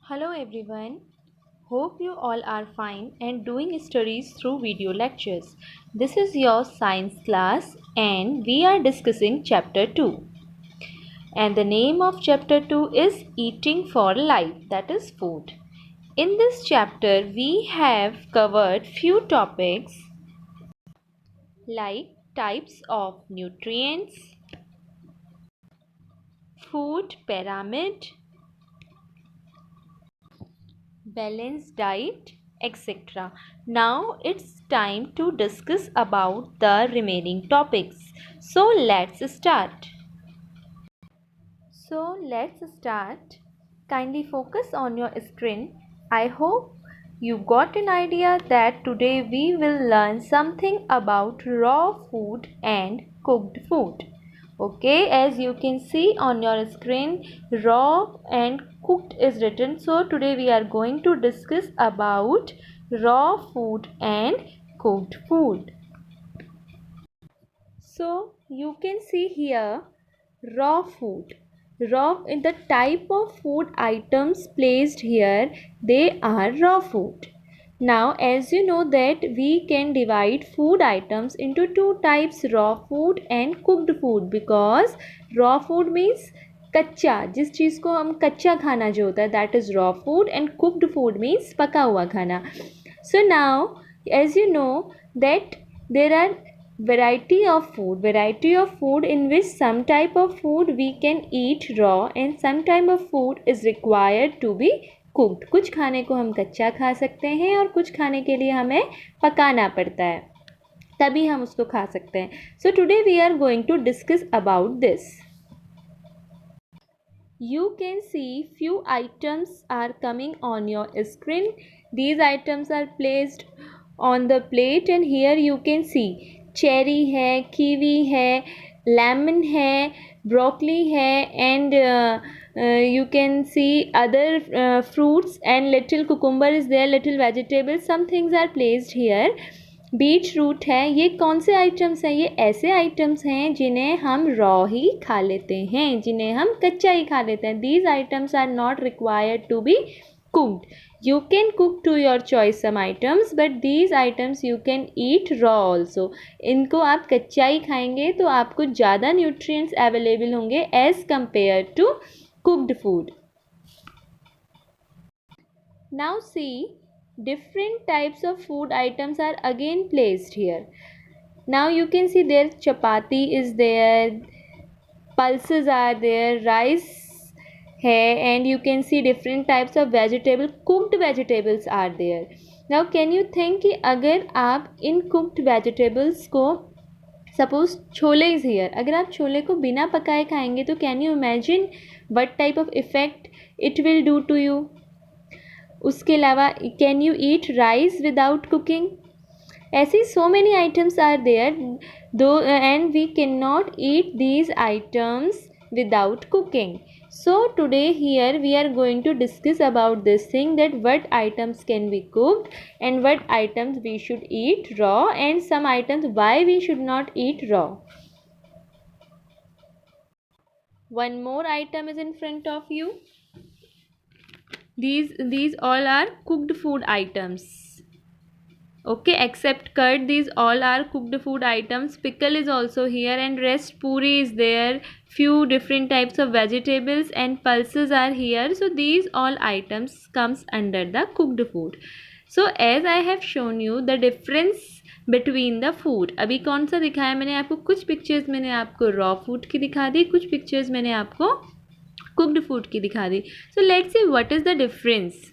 Hello everyone. Hope you all are fine and doing studies through video lectures. This is your science class and we are discussing chapter 2. And the name of chapter 2 is Eating for Life, that is food. In this chapter we have covered few topics like types of nutrients, food pyramid, balanced diet, etc. Now it's time to discuss about the remaining topics. So let's start. Kindly focus on your screen. I hope you got an idea that today we will learn something about raw food and cooked food. Okay, as you can see on your screen, raw and cooked is written. So today we are going to discuss about raw food and cooked food. So you can see here raw food. Raw in the type of food items placed here, they are raw food. Now as you know that we can divide food items into two types, raw food and cooked food, because raw food means कच्चा, जिस चीज़ को हम कच्चा खाना जो होता है, that is raw food, and cooked food means पका हुआ खाना. So now as you know that there are variety of food in which some type of food we can eat raw and some type of food is required to be cooked. कुछ खाने को हम कच्चा खा सकते हैं और कुछ खाने के लिए हमें पकाना पड़ता है, तभी हम उसको खा सकते हैं. So today we are going to discuss about this. You can see few items are coming on your screen. These items are placed on the plate and here you can see cherry है, kiwi है, lemon है, broccoli है, and you can see other fruits and little cucumber is there, little vegetables, some things are placed here. Beet root है. ये कौन से items हैं? ये ऐसे आइटम्स हैं जिन्हें हम रॉ ही खा लेते हैं, जिन्हें हम कच्चा ही खा लेते हैं. These items are not required to be cooked. You can cook to your choice some items, but these items you can eat raw also. इनको आप कच्चा ही खाएंगे तो आपको ज़्यादा nutrients available होंगे as compared to cooked food. Now see, different types of food items are again placed here. Now you can see there chapati is there, pulses are there, rice है, and you can see different types of vegetable, cooked vegetables are there. Now can you think कि अगर आप इन cooked vegetables को, suppose chole is here, अगर आप छोले को बिना पकाए खाएंगे तो can you imagine what type of effect it will do to you. उसके अलावा can you eat rice without cooking. ऐसे so many items are there though, and we cannot eat these items without cooking. So today here we are going to discuss about this thing, that what items can be cooked and what items we should eat raw, and some items why we should not eat raw. One more item is in front of you. These all are cooked food items. Okay, except curd, these all are cooked food items. Pickle is also here and rest puri is there, few different types of vegetables and pulses are here. So these all items comes under the cooked food. So as I have shown you the difference between the food, अभी कौन सा दिखाया मैंने आपको? कुछ pictures मैंने आपको raw food की दिखा दी, कुछ पिक्चर्स मैंने आपको कुक्ड फूड की दिखा दी. So let's see what is the difference.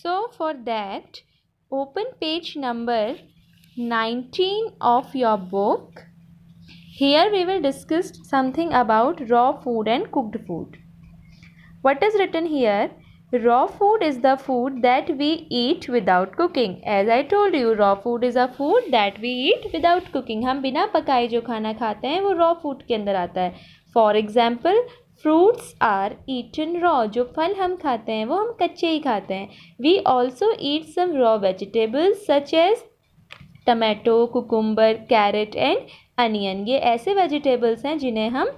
So for that, open page number 19 of your book. Here we will discuss something about raw food and cooked food. What is written here? Raw food is the food that we eat without cooking. As I told you, raw food is a food that we eat without cooking. हम बिना पकाए जो खाना खाते हैं वो raw food के अंदर आता है. For example, fruits are eaten raw. जो फल हम खाते हैं वो हम कच्चे ही खाते हैं. We also eat some raw vegetables such as tomato, cucumber, carrot and onion. ये ऐसे वेजिटेबल्स हैं जिन्हें हम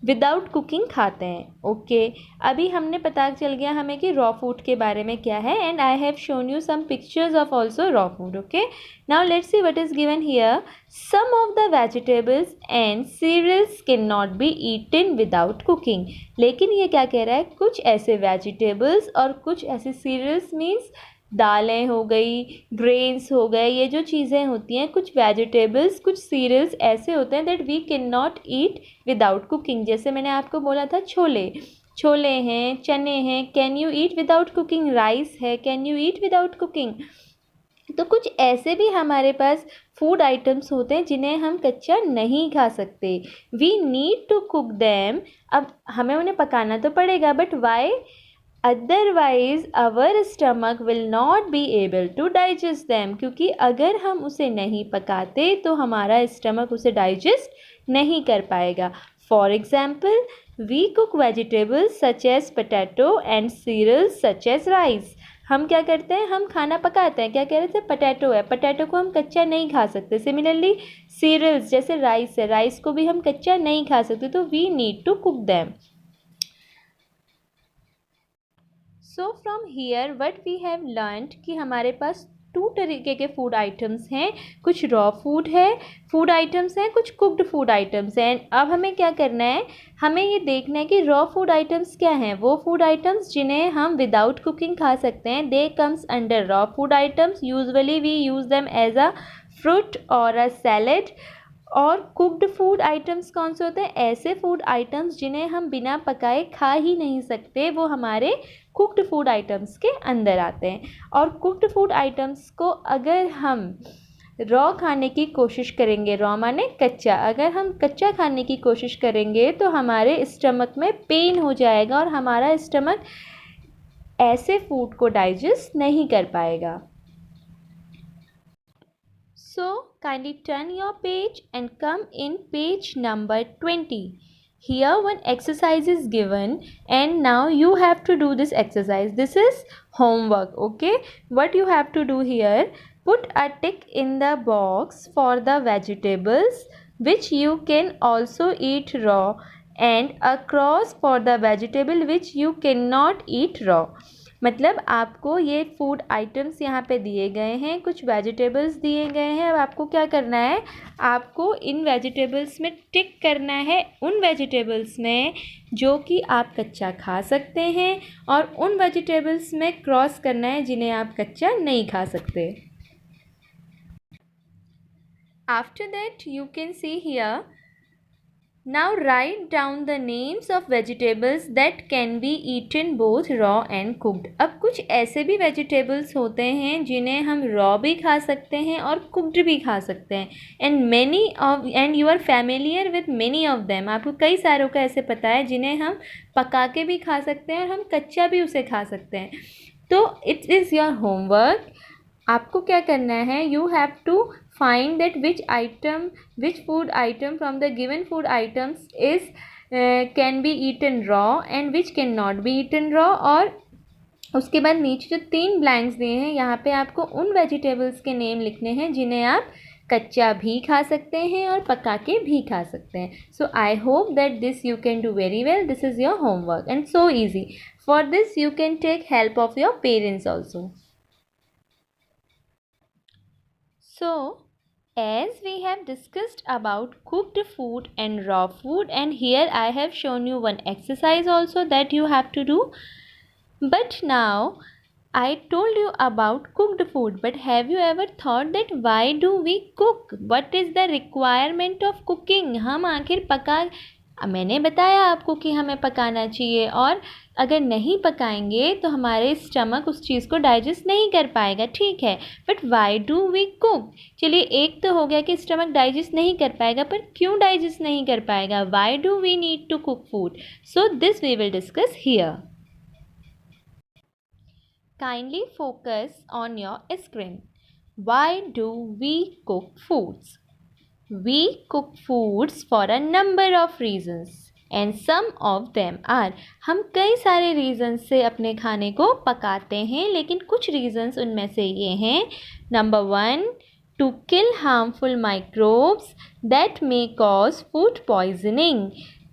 विदाउट कुकिंग खाते हैं। ओके, अभी हमने पता चल गया हमें कि रॉ फूड के बारे में क्या है, and I have shown you some pictures of also raw food. Okay, now let's see what is given here. Some of the vegetables and cereals can not be eaten without cooking. लेकिन ये क्या कह रहा है, कुछ ऐसे vegetables और कुछ ऐसे सीरियल्स मीन्स दालें हो गई, ग्रेन्स हो गए, ये जो चीज़ें होती हैं, कुछ वेजिटेबल्स कुछ सीरियल्स ऐसे होते हैं that we can not eat without cooking. जैसे मैंने आपको बोला था छोले, छोले हैं, चने हैं, can you eat without cooking. Rice है, can you eat without cooking. तो कुछ ऐसे भी हमारे पास फूड आइटम्स होते हैं जिन्हें हम कच्चा नहीं खा सकते। We need to cook them. अब हमें उन्हें पकाना तो पड़ेगा, but why, otherwise our stomach will not be able to digest them. क्योंकि अगर हम उसे नहीं पकाते तो हमारा स्टमक उसे डाइजेस्ट नहीं कर पाएगा। For example, we cook vegetables such as potato and cereals such as rice. हम क्या करते हैं, हम खाना पकाते हैं। क्या कह रहे थे, पोटैटो है, पोटैटो को हम कच्चा नहीं खा सकते। सिमिलरली सीरियल्स जैसे राइस है, राइस को भी हम कच्चा नहीं खा सकते, तो we need to cook them. So from here what we have learned कि हमारे पास टू तरीके के फूड आइटम्स हैं, कुछ रॉ फूड है, फूड आइटम्स हैं, कुछ कुक्ड फूड आइटम्स हैं। अब हमें क्या करना है, हमें ये देखना है कि रॉ फूड आइटम्स क्या हैं। वो फूड आइटम्स जिन्हें हम विदाउट कुकिंग खा सकते हैं, they comes under raw food items. Usually we use them as a fruit और अ सैलेड। और कुक्ड फूड आइटम्स कौन से होते हैं, ऐसे फूड आइटम्स जिन्हें हम बिना पकाए खा ही नहीं सकते, वो हमारे कुक्ड फूड आइटम्स के अंदर आते हैं। और कुक्ड फूड आइटम्स को अगर हम रॉ खाने की कोशिश करेंगे, रॉ माने कच्चा, अगर हम कच्चा खाने की कोशिश करेंगे तो हमारे स्टमक में पेन हो जाएगा और हमारा स्टमक ऐसे फूड को डाइजेस्ट नहीं कर पाएगा। So kindly turn your page and come in page number 20. Here one exercise is given and now you have to do this exercise. This is homework, okay? What you have to do here, put a tick in the box for the vegetables which you can also eat raw and a cross for the vegetable which you cannot eat raw. मतलब आपको ये food items यहाँ पे दिए गए हैं, कुछ vegetables दिए गए हैं। अब आपको क्या करना है, आपको इन वेजिटेबल्स में टिक करना है, उन वेजिटेबल्स में जो कि आप कच्चा खा सकते हैं, और उन वेजिटेबल्स में क्रॉस करना है जिन्हें आप कच्चा नहीं खा सकते। After that you can see here, now write down the names of vegetables that can be eaten both raw and cooked. अब कुछ ऐसे भी वेजिटेबल्स होते हैं जिन्हें हम रॉ भी खा सकते हैं और कुक्ड भी खा सकते हैं, and you are familiar with many of them. आपको कई सारों का ऐसे पता है जिन्हें हम पका के भी खा सकते हैं और हम कच्चा भी उसे खा सकते हैं। तो इट इज़ योर होमवर्क। आपको क्या करना है, you have to find that which food item from the given food items is can be eaten raw and which cannot be eaten raw। और उसके बाद नीचे जो 3 ब्लैंक्स दिए हैं, यहाँ पे आपको उन वेजिटेबल्स के नेम लिखने हैं जिन्हें आप कच्चा भी खा सकते हैं और पका के भी खा सकते हैं। So I hope that this you can do very well. This is your homework and so easy. For this you can take help of your parents also. So as we have discussed about cooked food and raw food, and here I have shown you one exercise also that you have to do. But now I told you about cooked food, but have you ever thought that why do we cook? What is the requirement of cooking? हम आखिर मैंने बताया आपको कि हमें पकाना चाहिए, और अगर नहीं पकाएंगे तो हमारे स्टमक उस चीज़ को डाइजेस्ट नहीं कर पाएगा, ठीक है। But why do we cook? चलिए, एक तो हो गया कि स्टमक डाइजेस्ट नहीं कर पाएगा, पर क्यों डाइजेस्ट नहीं कर पाएगा? Why do we need to cook food? So this we will discuss here. Kindly focus on your screen. Why do we cook foods? We cook foods for a number of reasons and some of them are, हम कई सारे reasons से अपने खाने को पकाते हैं, लेकिन कुछ reasons उनमें से ये हैं। Number 1, to kill harmful microbes that may cause food poisoning।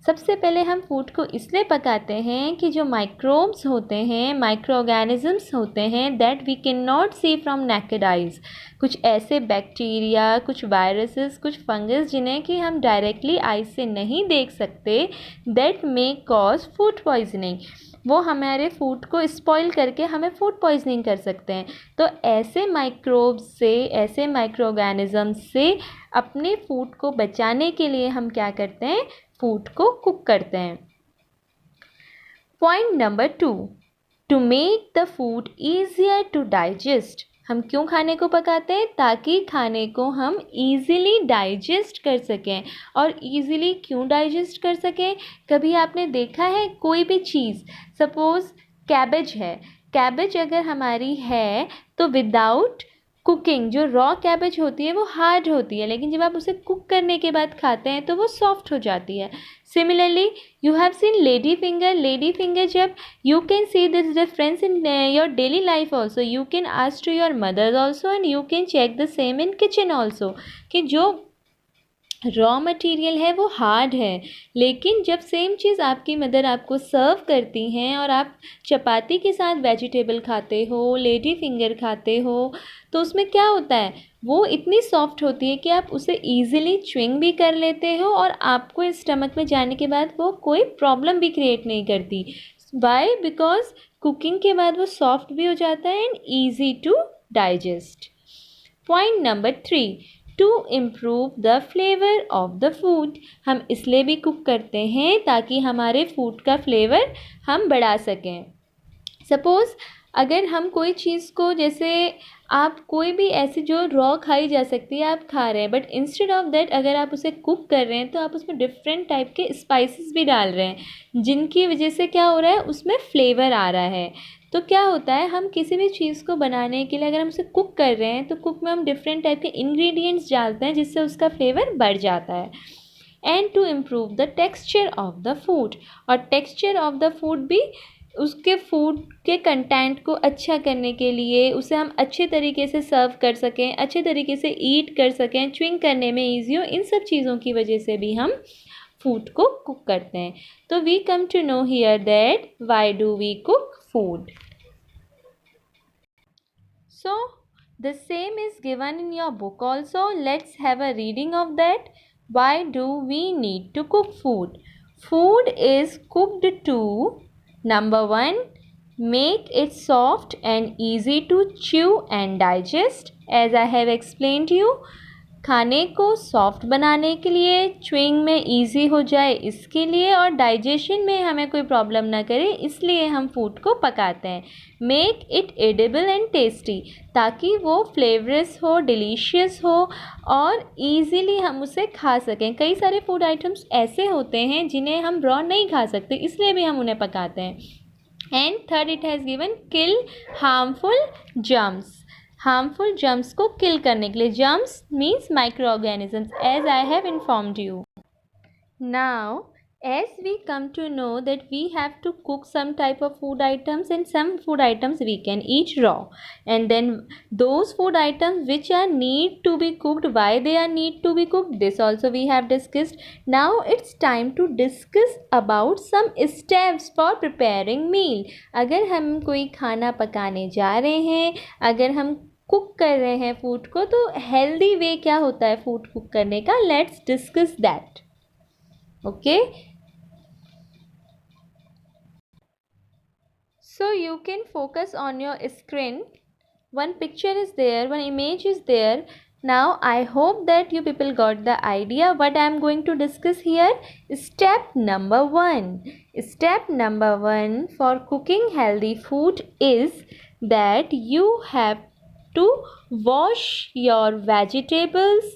सबसे पहले हम फूड को इसलिए पकाते हैं कि जो माइक्रोब्स होते हैं, माइक्रो ऑर्गेनिजम्स होते हैं, that we can not see from naked eyes, कुछ ऐसे बैक्टीरिया, कुछ वायरसेस, कुछ फंगस जिन्हें कि हम डायरेक्टली आइज से नहीं देख सकते, that may cause food poisoning, वो हमारे फूड को स्पॉइल करके हमें फूड पॉइजनिंग कर सकते हैं। तो ऐसे माइक्रोब्स से, ऐसे माइक्रो ऑर्गेनिजम्स से अपने फूड को बचाने के लिए हम क्या करते हैं, फूड को कुक करते हैं। Point number 2, to make the food easier to digest. हम क्यों खाने को पकाते हैं, ताकि खाने को हम ईज़िली डाइजेस्ट कर सकें। और ईज़िली क्यों डाइजेस्ट कर सकें, कभी आपने देखा है कोई भी चीज़, सपोज़ कैबेज है, कैबेज अगर हमारी है तो विदाउट कुकिंग जो रॉ कैबेज होती है वो हार्ड होती है, लेकिन जब आप उसे कुक करने के बाद खाते हैं तो वो सॉफ्ट हो जाती है। Similarly you have seen lady finger, lady finger जब you can see this difference in your daily life also, you can ask to your mothers also and you can check the same in kitchen also, कि जो raw material है वो hard है, लेकिन जब same चीज़ आपकी mother आपको सर्व करती हैं और आप चपाती के साथ वेजिटेबल खाते हो, लेडी फिंगर खाते हो, तो उसमें क्या होता है, वो इतनी सॉफ्ट होती है कि आप उसे ईजिली च्विंग भी कर लेते हो और आपको स्टमक में जाने के बाद वो कोई प्रॉब्लम भी क्रिएट नहीं करती। वाई, बिकॉज कुकिंग के बाद वो सॉफ्ट भी हो जाता है and easy to digest. Point number 3, to improve the flavour of the food. हम इसलिए भी कुक करते हैं ताकि हमारे फूड का फ्लेवर हम बढ़ा सकें। सपोज़ अगर हम कोई चीज़ को, जैसे आप कोई भी ऐसी जो रॉ खाई जा सकती है आप खा रहे हैं, बट इंस्टेड ऑफ दैट अगर आप उसे कुक कर रहे हैं तो आप उसमें डिफरेंट टाइप के स्पाइसेस भी डाल रहे हैं, जिनकी वजह से क्या हो रहा है, उसमें फ्लेवर आ रहा है। तो क्या होता है, हम किसी भी चीज़ को बनाने के लिए अगर हम उसे कुक कर रहे हैं तो कुक में हम डिफरेंट टाइप के इंग्रेडिएंट्स डालते हैं जिससे उसका फ्लेवर बढ़ जाता है। And to improve the texture of the food, और टेक्सचर ऑफ द फूड भी उसके फूड के कंटेंट को अच्छा करने के लिए, उसे हम अच्छे तरीके से सर्व कर सकें, अच्छे तरीके से ईट कर सकें, च्विंग करने में ईजी हो, इन सब चीज़ों की वजह से भी हम फूड को कुक करते हैं। तो we come to know here that why do we cook food. So the same is given in your book also. Let's have a reading of that. Why do we need to cook food? Food is cooked to, number 1, make it soft and easy to chew and digest, as I have explained you. खाने को soft बनाने के लिए, chewing में easy हो जाए इसके लिए, और डाइजेशन में हमें कोई प्रॉब्लम ना करे, इसलिए हम फूड को पकाते हैं। Make it edible and tasty, ताकि वो फ्लेवरस हो, डिलीशियस हो और ईज़िली हम उसे खा सकें। कई सारे फूड आइटम्स ऐसे होते हैं जिन्हें हम रॉ नहीं खा सकते, इसलिए भी हम उन्हें पकाते हैं। And third, it has given kill harmful germs, harmful germs को किल करने के लिए। Germs means micro organisms, as I have informed you. Now as we come to know that we have to cook some type of food items, and some food items we can eat raw, and then those food items which are need to be cooked, why they are need to be cooked, this also we have discussed. Now it's time to discuss about some steps for preparing meal. अगर हम कोई खाना पकाने जा रहे हैं, अगर हम कुक कर रहे हैं फूड को, तो हेल्दी वे क्या होता है फूड कुक करने का, let's discuss that. Okay, so you can focus on your screen. One picture is there, one image is there. Now I hope that you people got the idea what I am going to discuss here. Step number 1, step number 1 for cooking healthy food is that you have to wash your vegetables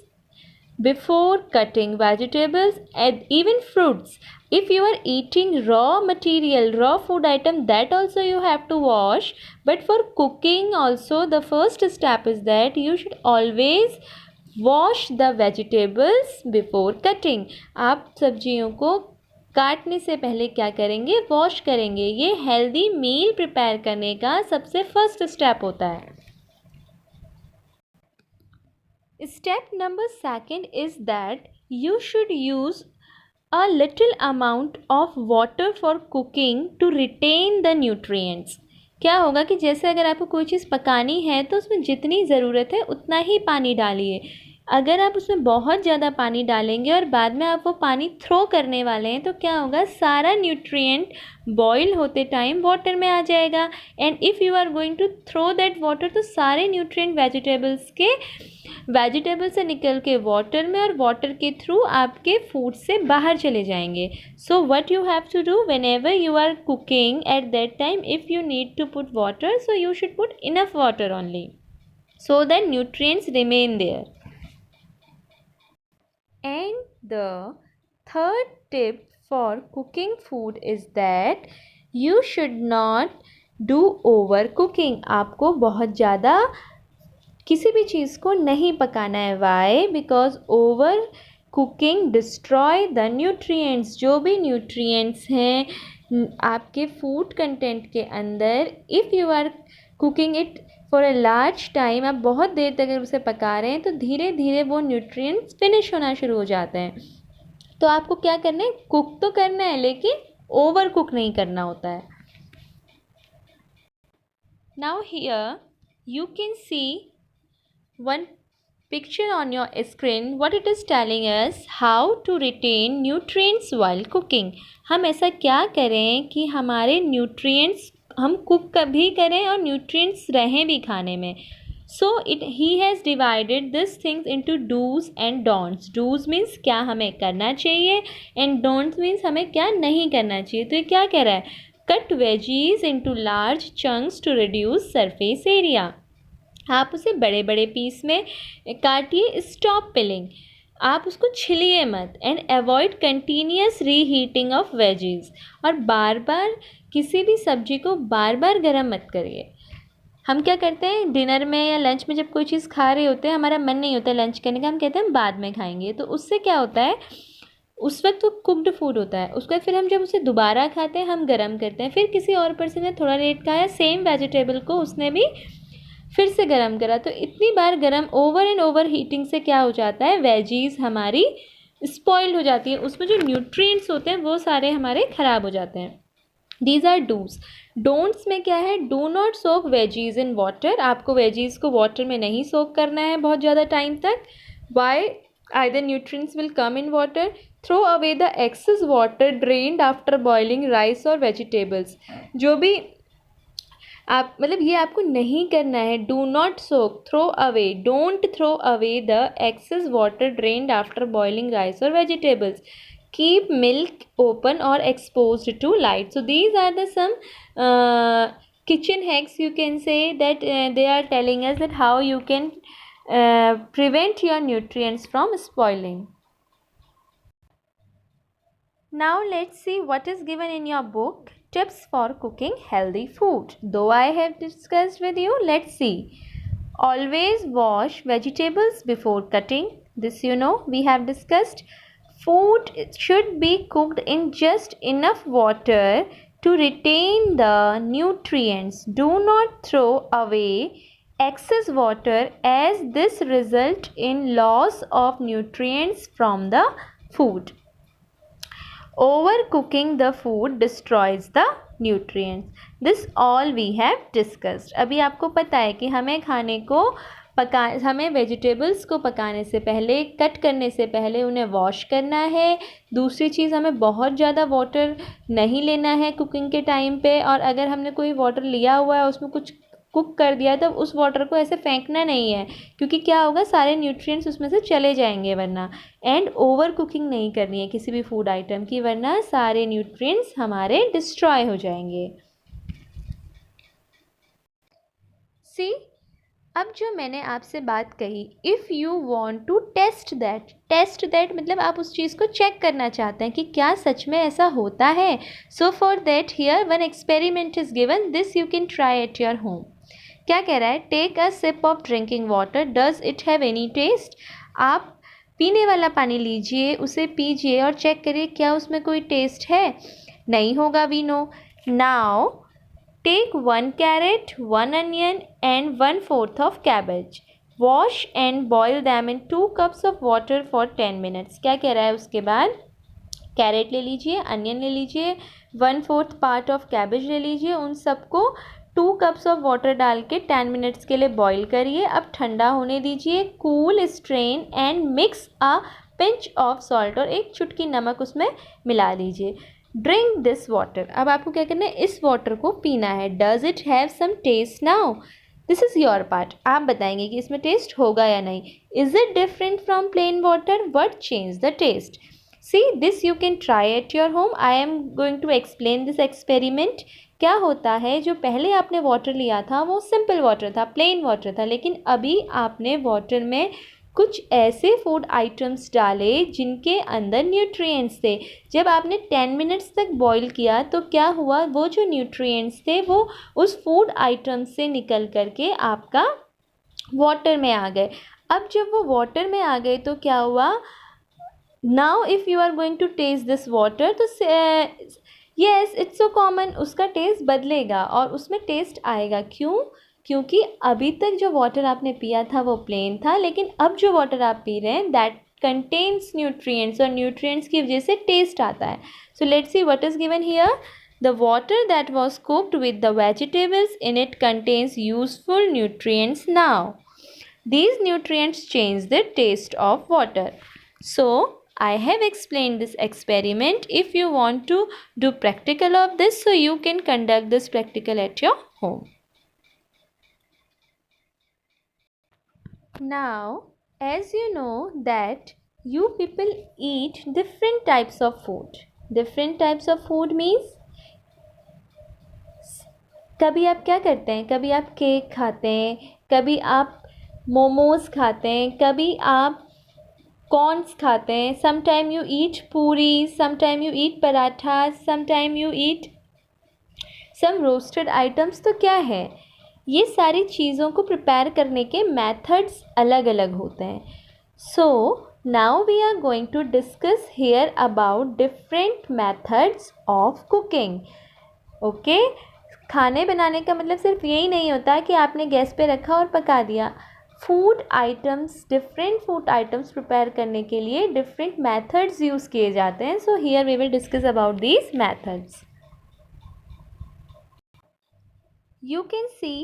before cutting vegetables and even fruits. If you are eating raw material, raw food item, that also you have to wash. But for cooking also, the first step is that you should always wash the vegetables before cutting. आप सब्जियों को काटने से पहले क्या करेंगे, wash करेंगे। ये हेल्दी मील प्रिपेयर करने का सबसे फर्स्ट स्टेप होता है। Step number 2 is that you should use a little amount of water for cooking to retain the nutrients. क्या होगा कि जैसे अगर आपको कोई चीज़ पकानी है तो उसमें जितनी ज़रूरत है उतना ही पानी डालिए. अगर आप उसमें बहुत ज़्यादा पानी डालेंगे और बाद में आप वो पानी थ्रो करने वाले हैं तो क्या होगा, सारा न्यूट्रिएंट बॉईल होते टाइम वाटर में आ जाएगा. And if you are going to throw that water तो सारे न्यूट्रिएंट वेजिटेबल से निकल के वाटर में और वाटर के थ्रू आपके फूड से बाहर चले जाएंगे. So what you have to do whenever you are cooking at that time, if you need to put water so you should put enough water only so that nutrients remain there. And the third tip for cooking food is that you should not do overcooking. आपको बहुत ज़्यादा किसी भी चीज़ को नहीं पकाना है. Why? Because over cooking destroy the nutrients. जो भी nutrients हैं आपके food content के अंदर, if you are cooking it for a large time, आप बहुत देर तक अगर उसे पका रहे हैं तो धीरे धीरे वो न्यूट्रिएंट्स फिनिश होना शुरू हो जाते हैं. तो आपको क्या करना है, कुक तो करना है लेकिन ओवर कुक नहीं करना होता है. Now here you can see one picture on your screen. What it is telling us, how to retain nutrients while cooking. हम ऐसा क्या करें कि हमारे nutrients हम कुक भी करें और न्यूट्रिएंट्स रहें भी खाने में. So he has divided this things into dos and don'ts. Dos means क्या हमें करना चाहिए एंड डोंट्स मीन्स हमें क्या नहीं करना चाहिए. तो ये क्या कह रहा है, cut veggies into large chunks to reduce surface area. आप उसे बड़े बड़े पीस में काटिए. स्टॉप पिलिंग, आप उसको छिलिए मत. And avoid continuous reheating of veggies, और बार बार किसी भी सब्जी को बार बार गर्म मत करिए. हम क्या करते हैं, डिनर में या लंच में जब कोई चीज़ खा रहे होते हैं, हमारा मन नहीं होता लंच करने का, हम कहते हैं हम बाद में खाएंगे. तो उससे क्या होता है, उस वक्त तो कुक्ड फूड होता है, उसके बाद फिर हम जब उसे दोबारा खाते हैं हम गर्म करते हैं. फिर किसी और पर्सन ने थोड़ा लेट खाया, सेम वेजिटेबल को उसने भी फिर से गर्म करा. तो इतनी बार गर्म, ओवर एंड ओवर हीटिंग से क्या हो जाता है, वेजीज हमारी स्पॉइल्ड हो जाती है. उसमें जो न्यूट्रिएंट्स होते हैं वो सारे हमारे ख़राब हो जाते हैं. These are dos. डोंट्स में क्या है, do not soak veggies in water. आपको वेजीज को वाटर में नहीं सोक करना है बहुत ज़्यादा टाइम तक. Y? either nutrients will come in water. Throw away the excess water drained after boiling rice or vegetables. जो भी आप मतलब ये आपको नहीं करना है. Do not soak, throw away. Don't throw away the excess water drained after boiling rice और vegetables. Keep milk open or exposed to light. So these are the some kitchen hacks, you can say, that they are telling us that how you can prevent your nutrients from spoiling. Now let's see what is given in your book, tips for cooking healthy food. Though I have discussed with you, let's see. Always wash vegetables before cutting. This you know we have discussed. Food should be cooked in just enough water to retain the nutrients. Do not throw away excess water, as this result in loss of nutrients from the food. Overcooking the food destroys the nutrients. This all we have discussed. अभी आपको पता है कि हमें खाने को हमें vegetables को पकाने से पहले, कट करने से पहले उन्हें वॉश करना है. दूसरी चीज़, हमें बहुत ज़्यादा वाटर नहीं लेना है कुकिंग के टाइम पे. और अगर हमने कोई वाटर लिया हुआ है उसमें कुछ कुक कर दिया तो उस वाटर को ऐसे फेंकना नहीं है, क्योंकि क्या होगा, सारे न्यूट्रिएंट्स उसमें से चले जाएंगे वरना. एंड ओवर कुकिंग नहीं करनी है किसी भी फूड आइटम की, वरना सारे न्यूट्रिएंट्स हमारे डिस्ट्रॉय हो जाएंगे. सी, अब जो मैंने आपसे बात कही, if you want to taste that मतलब आप उस चीज़ को चेक करना चाहते हैं कि क्या सच में ऐसा होता है. So for that here one experiment is given. This you can try at your home. क्या कह रहा है, take a sip of drinking water. Does it have any taste. आप पीने वाला पानी लीजिए, उसे पीजिए और चेक करिए क्या उसमें कोई टेस्ट है. नहीं होगा, we know. Now take 1 carrot, 1 onion and 1/4 of cabbage. Wash and boil them in 2 cups of water for 10 minutes. क्या कह रहा है उसके बाद, कैरेट ले लीजिए, अनियन ले लीजिए, 1/4 पार्ट ऑफ कैबेज ले लीजिए, उन सबको 2 कप्स ऑफ वाटर डाल के 10 मिनट्स के लिए बॉईल करिए। अब ठंडा होने दीजिए, cool, strain and mix a pinch of salt, और एक चुटकी नमक उसमें मिला लीजिए। Drink this water. अब आपको क्या करना है, इस वाटर को पीना है। Does it have some taste now? This is your part. आप बताएंगे कि इसमें टेस्ट होगा या नहीं। Is it different from plain water? What change the taste? See this you can try at your home. I am going to explain this experiment. क्या होता है, जो पहले आपने वाटर लिया था वो सिंपल वाटर था, प्लेन वाटर था, लेकिन अभी आपने वाटर में कुछ ऐसे फूड आइटम्स डाले जिनके अंदर न्यूट्रिएंट्स थे। जब आपने 10 मिनट्स तक बॉईल किया तो क्या हुआ, वो जो न्यूट्रिएंट्स थे वो उस फूड आइटम से निकल करके आपका वाटर में आ गए। अब जब वो वाटर में आ गए तो क्या हुआ, now if you are going to taste this water तो येस इट्स सो कॉमन, उसका टेस्ट बदलेगा और उसमें टेस्ट आएगा। क्यों? क्योंकि अभी तक जो वाटर आपने पिया था वो प्लेन था, लेकिन अब जो वाटर आप पी रहे हैं दैट कंटेन्स न्यूट्रिएंट्स, और न्यूट्रिएंट्स की वजह से टेस्ट आता है। सो let's see what is given here. The water that was cooked with the vegetables in it contains useful nutrients now. These nutrients change the taste of water. So, I have explained this experiment. If you want to do practical of this, so you can conduct this practical at your home. Now, as you know that you people eat different types of food. Different types of food means कभी आप क्या करते हैं, कभी आप cake खाते हैं, कभी आप मोमोज खाते हैं, कभी आप कॉर्न्स खाते हैं, sometime you eat puri, sometime you eat paratha, sometime you eat some roasted items. तो क्या है, ये सारी चीज़ों को प्रिपेयर करने के मेथड्स अलग अलग होते हैं। So now we are going to discuss here about different methods of cooking. Okay, खाने बनाने का मतलब सिर्फ यही नहीं होता कि आपने गैस पे रखा और पका दिया। Food items, different food items prepare करने के लिए डिफरेंट मेथड्स यूज़ किए जाते हैं। सो हियर वी विल डिस्कस अबाउट दीज मेथड्स। You can see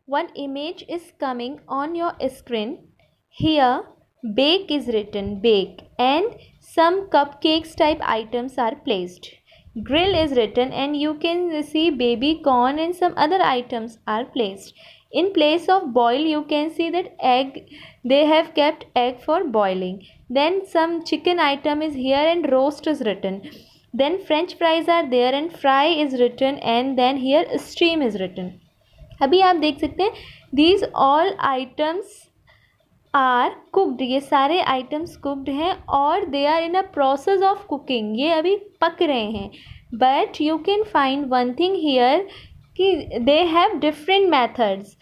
one image is coming on your screen. Here bake is written, bake, and some cupcakes type items are placed. Grill is written and you can see baby corn and some other items are placed. In place of boil you can see that egg, they have kept egg for boiling. Then some chicken item is here and roast is written. Then french fries are there and fry is written, and then here steam is written. अभी आप देख सकते हैं these all items are cooked, ये सारे items cooked हैं और they are in a process of cooking, ये अभी पक रहे हैं। But you can find one thing here कि they have different methods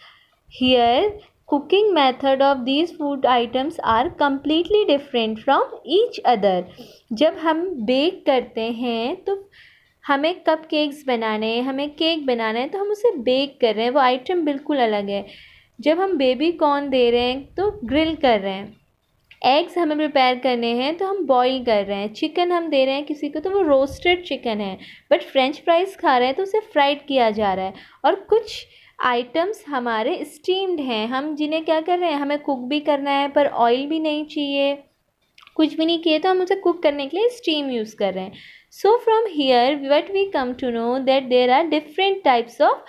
here. Cooking method of these food items are completely different from each other. जब हम bake करते हैं तो हमें कप केक्स बनाने हैं, हमें केक बनाना है, तो हम उसे बेक कर रहे हैं, वो आइटम बिल्कुल अलग है। जब हम बेबी कॉर्न दे रहे हैं तो ग्रिल कर रहे हैं, एग्स हमें प्रिपेयर करने हैं तो हम बॉईल कर रहे हैं, चिकन हम दे रहे हैं किसी को तो वो रोस्टेड चिकन है, बट फ्रेंच फ्राइज़ खा रहे हैं तो उसे फ्राइड किया जा रहा है। और कुछ आइटम्स हमारे स्टीम्ड हैं, हम जिन्हें क्या कर रहे हैं, हमें कुक भी करना है पर ऑयल भी नहीं चाहिए, कुछ भी नहीं किए तो हम उसे कुक करने के लिए स्टीम यूज़ कर रहे हैं। So from here what we come to know that there are different types of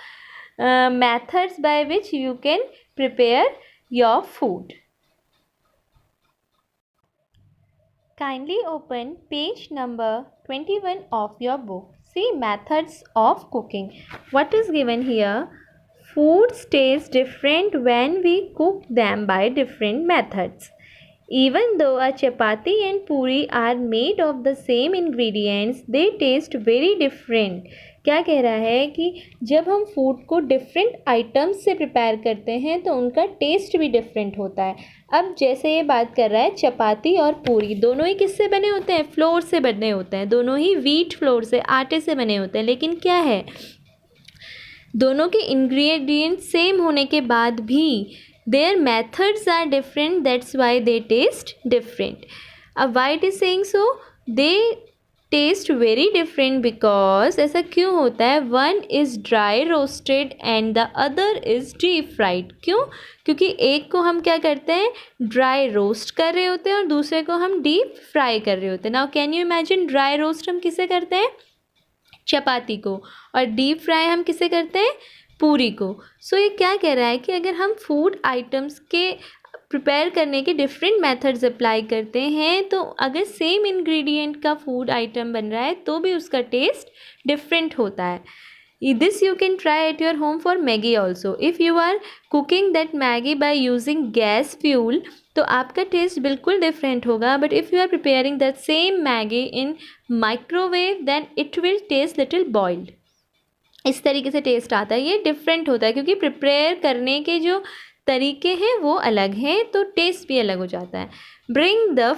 methods by which you can prepare your food. Kindly open page number 21 of your book. See methods of cooking. What is given here? Foods taste different when we cook them by different methods. Even though a chapati and puri are made of the same ingredients, they taste very different. क्या कह रहा है कि जब हम food को different items से prepare करते हैं तो उनका टेस्ट भी डिफरेंट होता है। अब जैसे ये बात कर रहा है चपाती और पूरी, दोनों ही किससे बने होते हैं, फ्लोर से बने होते हैं, दोनों ही व्हीट फ्लोर से, आटे से बने होते हैं। लेकिन क्या है, दोनों के इंग्रेडिएंट्स सेम होने के बाद भी their methods are different, that's why they taste different. Why it is saying so? They taste very different because ऐसा क्यों होता है? One is dry roasted and the other is deep fried. क्यों? क्योंकि एक को हम क्या करते हैं, ड्राई रोस्ट कर रहे होते हैं और दूसरे को हम डीप फ्राई कर रहे होते हैं. Now can you imagine, dry roast हम किसे करते हैं? चपाती को. और डीप फ्राई हम किसे करते हैं? पूरी को. सो ये क्या कह रहा है कि अगर हम फूड आइटम्स के प्रिपेयर करने के डिफरेंट मेथड्स अप्लाई करते हैं, तो अगर सेम इंग्रेडिएंट का फूड आइटम बन रहा है तो भी उसका टेस्ट डिफरेंट होता है. This you can try at your home for Maggi also. If you are cooking that Maggi by using gas fuel, तो आपका टेस्ट बिल्कुल डिफरेंट होगा. But if you are preparing that same Maggi in microwave, then it will taste little boiled. इस तरीके से test आता है. ये डिफरेंट होता है क्योंकि प्रिपेयर करने के जो तरीके हैं वो अलग हैं, तो टेस्ट भी अलग हो जाता है. Bring the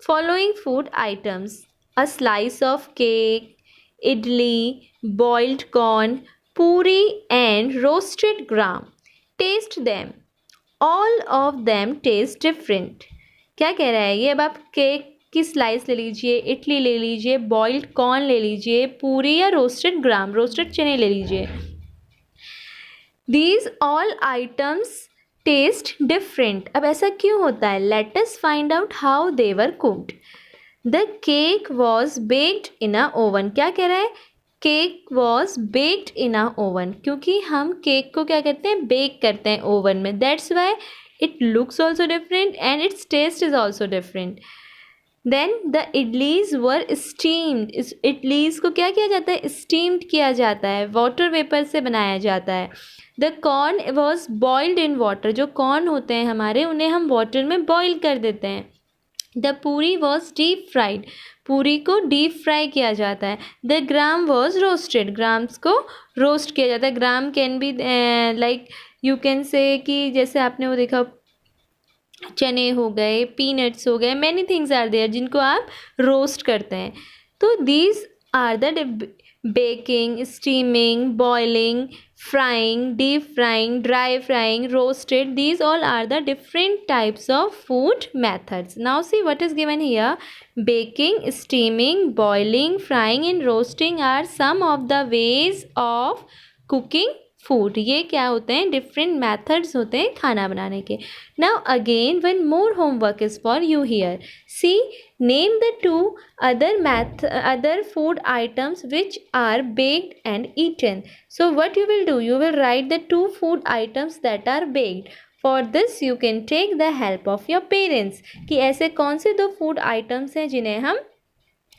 following food items: a slice of cake, idli, boiled corn, puri and roasted gram. Taste them. All of them taste different. क्या कह रहा है ये? अब आप केक की स्लाइस ले लीजिए, इडली ले लीजिए, बॉइल्ड कॉर्न ले लीजिए, पूरी या रोस्टेड ग्राम, रोस्टेड चने ले लीजिए. These all items taste different. अब ऐसा क्यों होता है? Let us find out how they were cooked. The cake was baked in a oven. क्या कह रहा है? Cake was baked in a oven. क्योंकि हम केक को क्या करते हैं? बेक करते हैं ओवन में. That's why it looks also different and its taste is also different. Then the idlis were steamed. इस इडलीज को क्या किया जाता है? स्टीम्ड किया जाता है, वाटर वेपर से बनाया जाता है. The corn was boiled in water. जो कॉर्न होते हैं हमारे, उन्हें हम वाटर में बॉईल कर देते हैं. द पूरी वॉज डीप फ्राइड. पूरी को डीप फ्राई किया जाता है. The gram was roasted. Grams को रोस्ट किया जाता है. Gram can be like you can say कि जैसे आपने वो देखा, चने हो गए, पीनट्स हो गए, मैनी थिंग्स आर देयर जिनको आप रोस्ट करते हैं. तो these are the baking, steaming, boiling, frying, deep frying, dry frying, roasted, these all are the different types of food methods. Now see what is given here. Baking, steaming, boiling, frying and roasting are some of the ways of cooking food. ये क्या होते हैं? different methods होते हैं खाना बनाने के. Now again one more homework is for you here. See, name the two other food items which are baked and eaten. So what you will do? You will write the two food items that are baked. For this you can take the help of your parents कि ऐसे कौन से दो food items हैं जिन्हें हम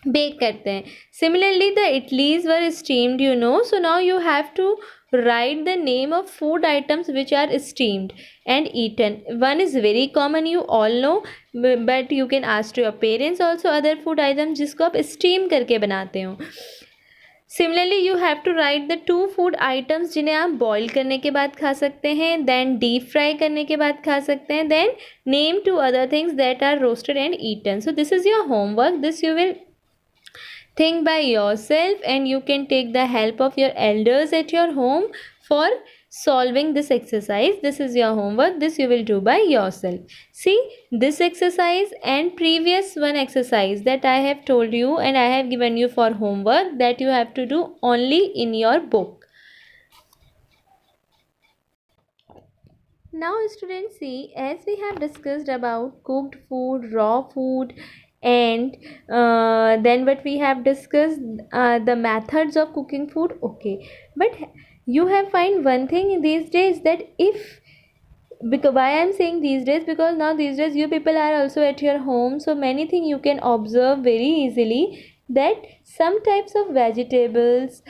bake करते हैं. Similarly the idlis were steamed, you know. So now you have to write the name of food items which are steamed and eaten. One is very common, you all know, but you can ask to your parents also other food items जिसको आप steam करके बनाते हो. Similarly you have to write the two food items जिन्हें आप boil करने के बाद खा सकते हैं, then deep fry करने के बाद खा सकते हैं, then name two other things that are roasted and eaten. So this is your homework. This you will think by yourself and you can take the help of your elders at your home for solving this exercise. This is your homework. This you will do by yourself. See, this exercise and previous one exercise that I have told you and I have given you for homework, that you have to do only in your book. Now students, see, as we have discussed about cooked food, raw food, and then what we have discussed, the methods of cooking food. Okay, but you have find one thing in these days, that if, because why I am saying these days, because now these days you people are also at your home, so many things you can observe very easily, that some types of vegetables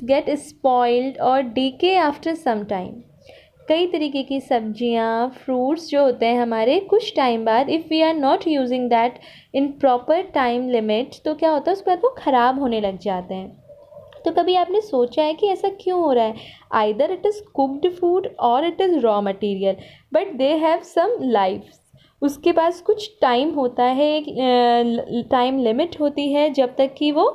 get spoiled or decay after some time. कई तरीके की सब्जियां, fruits जो होते हैं हमारे, कुछ time बाद if we are not using that in proper time limit, तो क्या होता है उसके बाद वो ख़राब होने लग जाते हैं. तो कभी आपने सोचा है कि ऐसा क्यों हो रहा है? Either it is cooked food और it is raw material, but they have some life. उसके पास कुछ टाइम होता है, टाइम लिमिट होती है जब तक कि वो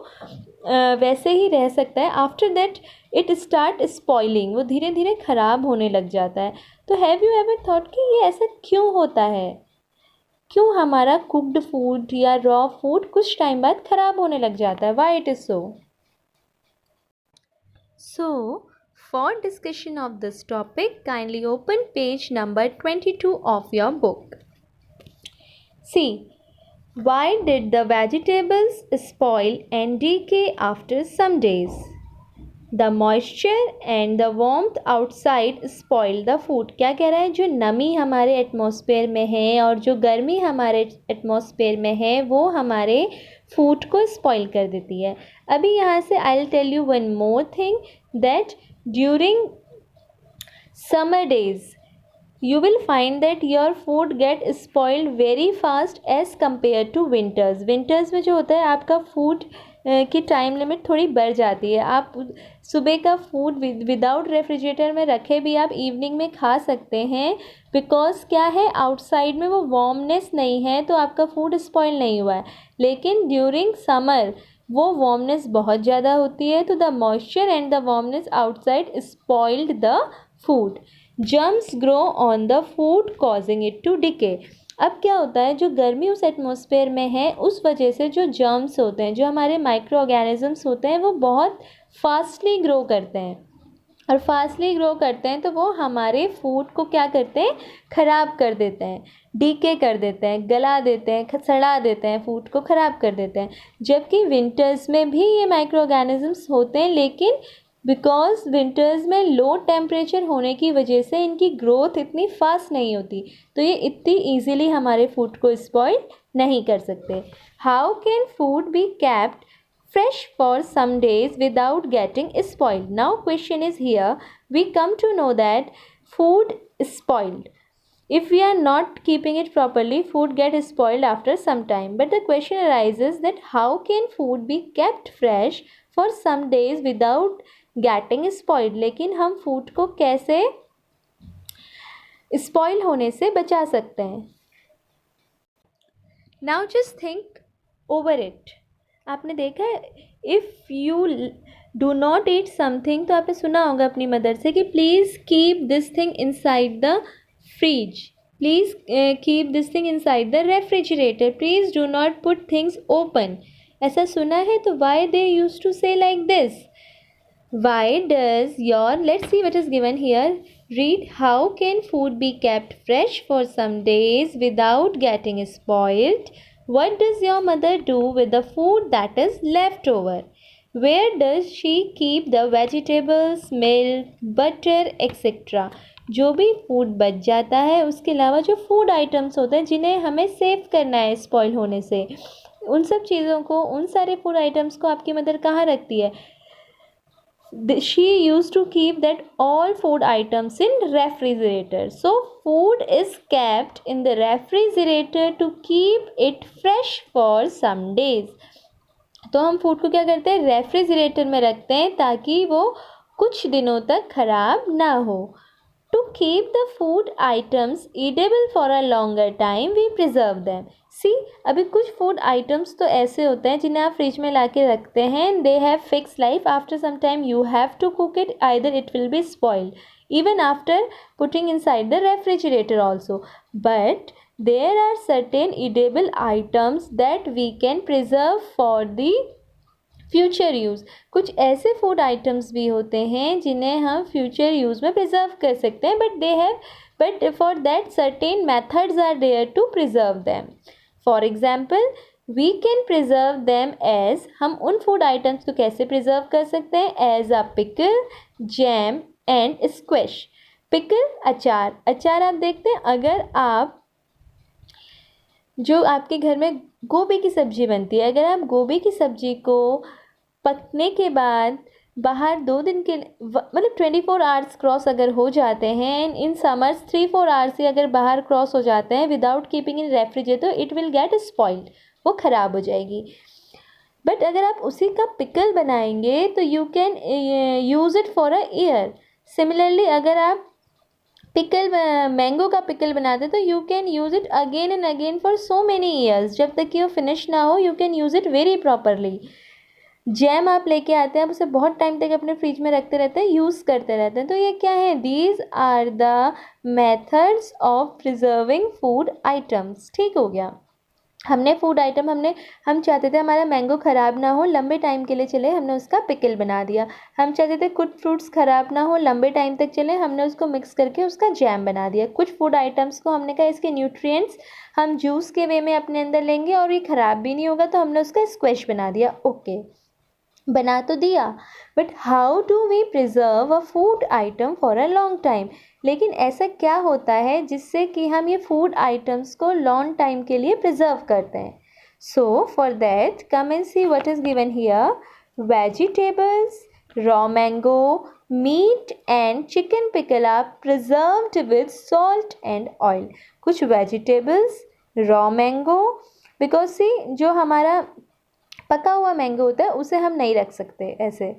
वैसे ही रह सकता है. After that it start spoiling, वो धीरे धीरे ख़राब होने लग जाता है. तो हैव यू एवर थॉट कि ये ऐसा क्यों होता है? क्यों हमारा कुक्ड फूड या रॉ फूड कुछ टाइम बाद ख़राब होने लग जाता है? Why it is so? So, for discussion of this topic, kindly open page number 22 of your book. See, why did the vegetables spoil and decay after some days? The moisture and the warmth outside spoil the food. क्या कह रहा है? जो नमी हमारे atmosphere में है और जो गर्मी हमारे एटमॉस्फेयर में है वो हमारे फूड को स्पॉइल कर देती है. अभी यहाँ से I will tell you one more thing that during summer days you will find that your food get spoiled very fast as compared to winters में जो होता है आपका फूड की टाइम लिमिट थोड़ी बढ़ जाती है. आप सुबह का फूड विदाउट रेफ्रिजरेटर में रखे भी आप इवनिंग में खा सकते हैं, बिकॉज क्या है, आउटसाइड में वो वार्मनेस नहीं है तो आपका फूड स्पॉइल नहीं हुआ है. लेकिन ड्यूरिंग समर वो वार्मनेस बहुत ज़्यादा होती है, तो the moisture and the warmness outside spoiled the food. Germs grow on the food causing it to decay. अब क्या होता है, जो गर्मी उस एटमॉस्फेयर में है उस वजह से जो जर्म्स होते हैं, जो हमारे माइक्रो ऑर्गेनिजम्स होते हैं, वो बहुत फास्टली ग्रो करते हैं. और फास्टली ग्रो करते हैं तो वो हमारे फूड को क्या करते हैं, ख़राब कर देते हैं, डीके कर देते हैं, गला देते हैं, सड़ा देते हैं, फूड को ख़राब कर देते हैं. जबकि विंटर्स में भी ये माइक्रो ऑर्गेनिजम्स होते हैं, लेकिन बिकॉज विंटर्स में लो टेम्परेचर होने की वजह से इनकी ग्रोथ इतनी फास्ट नहीं होती, तो ये इतनी ईजीली हमारे फूड को स्पॉइल नहीं कर सकते. How can food be kept fresh for some days without getting spoiled? Now question is here, we come to know that food is spoiled. If we are not keeping it properly, food gets spoiled after some time. But the question arises that how can food be kept fresh for some days without getting spoiled? लेकिन हम food को कैसे spoil होने से बचा सकते हैं? Now just think over it. आपने देखा है, if you do not eat something, तो आपने सुना होगा अपनी मदर से कि please keep this thing inside the fridge, please keep this thing inside the refrigerator, please do not put things open. ऐसा सुना है. तो वाई दे यूज टू से like this? Why does your, let's see what is given here. Read, how can food be kept fresh for some days without getting spoiled? What does your mother do with the food that is left over? Where does she keep the vegetables, milk, butter, etc.? जो भी food बच जाता है, उसके अलावा जो food items होते हैं जिन्हें हमें सेव करना है स्पॉइल होने से, उन सब चीज़ों को, उन सारे फूड आइटम्स को आपकी मदर कहाँ रखती है? She used to keep that all food items in refrigerator. So food is kept in the refrigerator to keep it fresh for some days. तो हम फूड को क्या करते हैं, रेफ्रिजरेटर में रखते हैं ताकि वो कुछ दिनों तक ख़राब ना हो. To keep the food items edible for a longer time, we preserve them. See, अभी कुछ फूड आइटम्स तो ऐसे होते हैं जिन्हें आप फ्रिज में ला के रखते हैं. They have fixed life. After some time you have to cook it. Either it will be spoiled even after putting inside the refrigerator also. But there are certain edible items that we can preserve for the future use. कुछ ऐसे food items भी होते हैं जिन्हें हम future use में preserve कर सकते हैं, but for that certain methods are there to preserve them. For example, we can preserve them as, हम उन फूड आइटम्स को कैसे प्रिजर्व कर सकते हैं? As a pickle, jam and squash. Pickle, अचार. अचार आप देखते हैं, अगर आप जो आपके घर में गोभी की सब्ज़ी बनती है, अगर आप गोभी की सब्ज़ी को पकने के बाद बाहर 2 दिन के मतलब 24 आवर्स क्रॉस अगर हो जाते हैं, इन समर्स 3-4 आवर्स ही अगर बाहर क्रॉस हो जाते हैं without keeping in refrigerator, it will get spoiled, वो ख़राब हो जाएगी. बट अगर आप उसी का पिकल बनाएंगे तो you can use it for a year. Similarly अगर आप पिकल, मैंगो का पिकल बनाते तो you can use it again and again for so many years. जब तक कि वो फिनिश ना हो, you can use it very properly. Jam आप लेके आते हैं, आप उसे बहुत टाइम तक अपने फ्रिज में रखते रहते हैं, यूज़ करते रहते हैं। तो ये क्या है? These are the methods of preserving food items. ठीक हो गया। हमने फूड आइटम हम चाहते थे हमारा मैंगो ख़राब ना हो, लंबे टाइम के लिए चले, हमने उसका पिकल बना दिया। हम चाहते थे कुछ फ्रूट्स ख़राब ना हो, लंबे टाइम तक चले, हमने उसको मिक्स करके उसका जैम बना दिया। कुछ फूड आइटम्स को हमने कहा इसके न्यूट्रिएंट्स हम जूस के वे में अपने अंदर लेंगे और ये ख़राब भी नहीं होगा, तो हमने उसका स्क्वैश बना दिया। ओके, बना तो दिया, but how do we preserve a food item for a long time? लेकिन ऐसा क्या होता है जिससे कि हम ये फूड आइटम्स को लॉन्ग टाइम के लिए प्रिजर्व करते हैं? So for that come and see what is given here. Vegetables, raw mango, meat and chicken pickle are preserved with salt and oil. कुछ vegetables, raw mango, because see जो हमारा पका हुआ mango होता है उसे हम नहीं रख सकते ऐसे।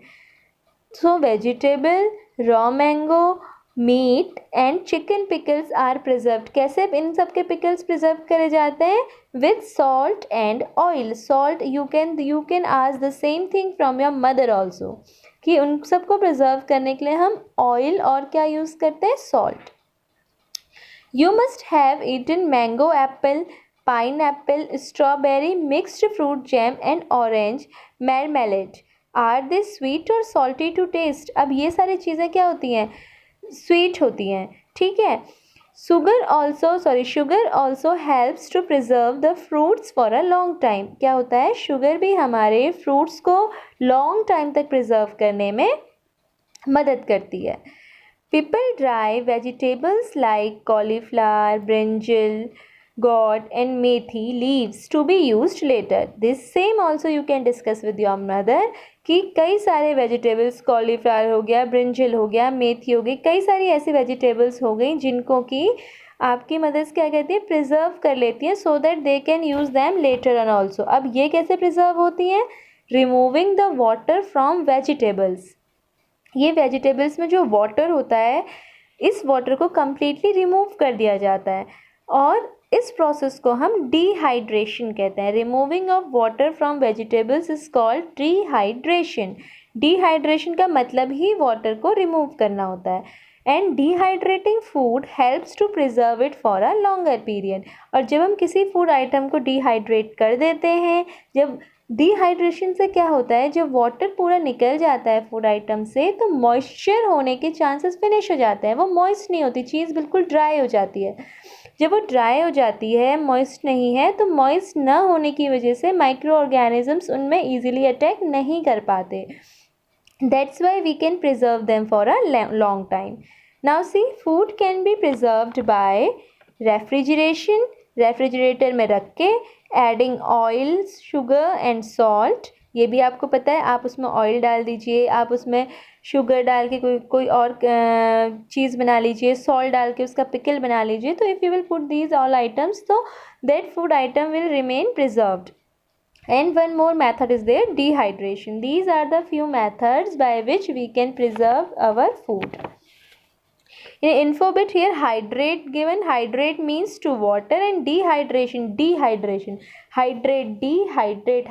So vegetable, raw mango, meat and chicken pickles are preserved. कैसे इन सब के पिकल्स प्रिजर्व करे जाते हैं? With salt and oil. Salt you can ask the same thing from your mother also, कि उन सबको प्रिजर्व करने के लिए हम ऑयल और क्या यूज़ करते हैं? Salt. You must have eaten mango, apple, pineapple, strawberry, mixed fruit jam and orange marmalade. Are they sweet or salty to taste? अब ये सारी चीज़ें क्या होती हैं? स्वीट होती हैं, ठीक है। Sugar also helps to preserve the fruits for a long time. क्या होता है? शुगर भी हमारे फ्रूट्स को लॉन्ग टाइम तक प्रिजर्व करने में मदद करती है। People dry vegetables like cauliflower, brinjal, gourd and methi leaves to be used later. This same also you can discuss with your mother कि कई सारे वेजिटेबल्स, कॉलीफ्लावर हो गया, ब्रिंजल हो गया, मेथी हो गई, कई सारी ऐसी वेजिटेबल्स हो गई जिनको कि आपकी मदर्स क्या कहती है? प्रिजर्व कर लेती हैं, so that they can use them later on also. अब ये कैसे प्रिजर्व होती हैं? Removing the water from vegetables. ये वेजिटेबल्स में जो वाटर होता है, इस वाटर को कम्प्लीटली रिमूव कर दिया जाता है और इस प्रोसेस को हम डिहाइड्रेशन कहते हैं। Removing of water from vegetables is called dehydration. Dehydration का मतलब ही वाटर को रिमूव करना होता है। And dehydrating food helps to preserve it for a longer period. और जब हम किसी फूड आइटम को डिहाइड्रेट कर देते हैं, जब डिहाइड्रेशन से क्या होता है, जब वाटर पूरा निकल जाता है फूड आइटम से, तो मॉइस्चर होने के चांसेस फिनिश हो जाते हैं। वो मॉइस्ट नहीं होती, चीज़ बिल्कुल ड्राई हो जाती है। जब वो ड्राई हो जाती है, मॉइस्ट नहीं है, तो मॉइस्ट ना होने की वजह से माइक्रो ऑर्गेनिजम्स उनमें ईजिली अटैक नहीं कर पाते। That's why we can preserve them for a long time. Now see, food can be preserved by refrigeration, refrigerator में रख के, adding oils, sugar and salt. ये भी आपको पता है, आप उसमें ऑयल डाल दीजिए, आप उसमें शुगर डाल के कोई और चीज़ बना लीजिए, सॉल्ट डाल के उसका पिकल बना लीजिए। तो if you will put these all items, तो that food item will remain preserved. And one more method is there, dehydration. These are the few methods by which we can preserve our food. In info bit here, hydrate given. Hydrate means to water, and dehydration,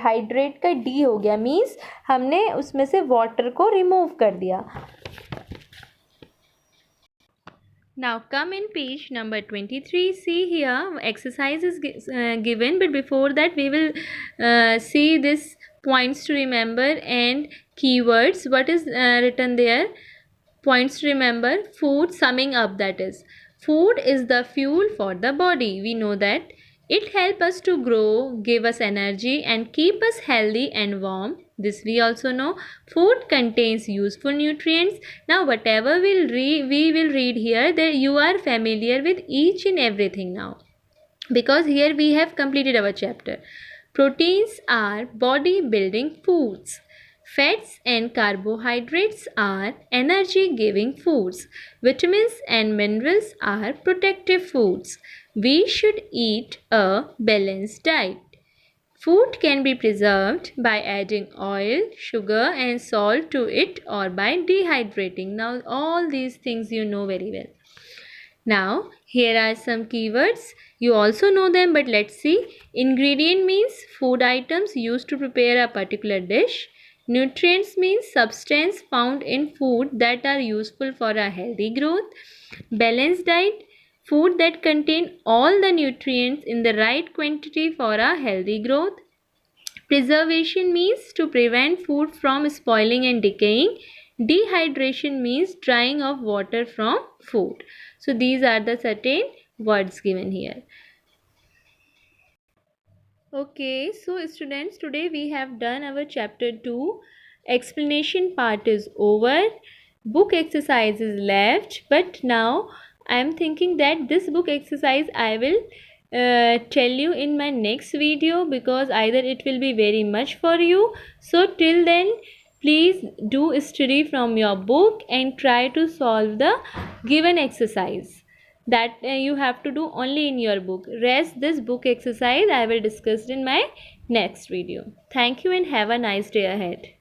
hydrate का D हो गया, means हमने उसमें से water को remove कर दिया. Now come in page number 23. See here, exercise is given, but before that we will see this points to remember and keywords. What is written there? Points to remember: food, summing up, that is, food is the fuel for the body. We know that it helps us to grow, give us energy and keep us healthy and warm. This we also know. Food contains useful nutrients. Now whatever we will read here, that you are familiar with each and everything now, because here we have completed our chapter. Proteins are body building foods. Fats and carbohydrates are energy giving foods. Vitamins and minerals are protective foods. We should eat a balanced diet. Food can be preserved by adding oil, sugar and salt to it, or by dehydrating. Now all these things you know very well. Now here are some keywords. You also know them, but let's see. Ingredient means food items used to prepare a particular dish. Nutrients means substance found in food that are useful for a healthy growth. Balanced diet, food that contain all the nutrients in the right quantity for a healthy growth. Preservation means to prevent food from spoiling and decaying. Dehydration means drying of water from food. So these are the certain words given here. Okay, so students, today we have done our chapter 2. Explanation part is over. Book exercise is left, but now I am thinking that this book exercise I will tell you in my next video, because either it will be very much for you. So till then, please do study from your book and try to solve the given exercise that you have to do only in your book. Rest this book exercise I will discuss in my next video. Thank you and have a nice day ahead.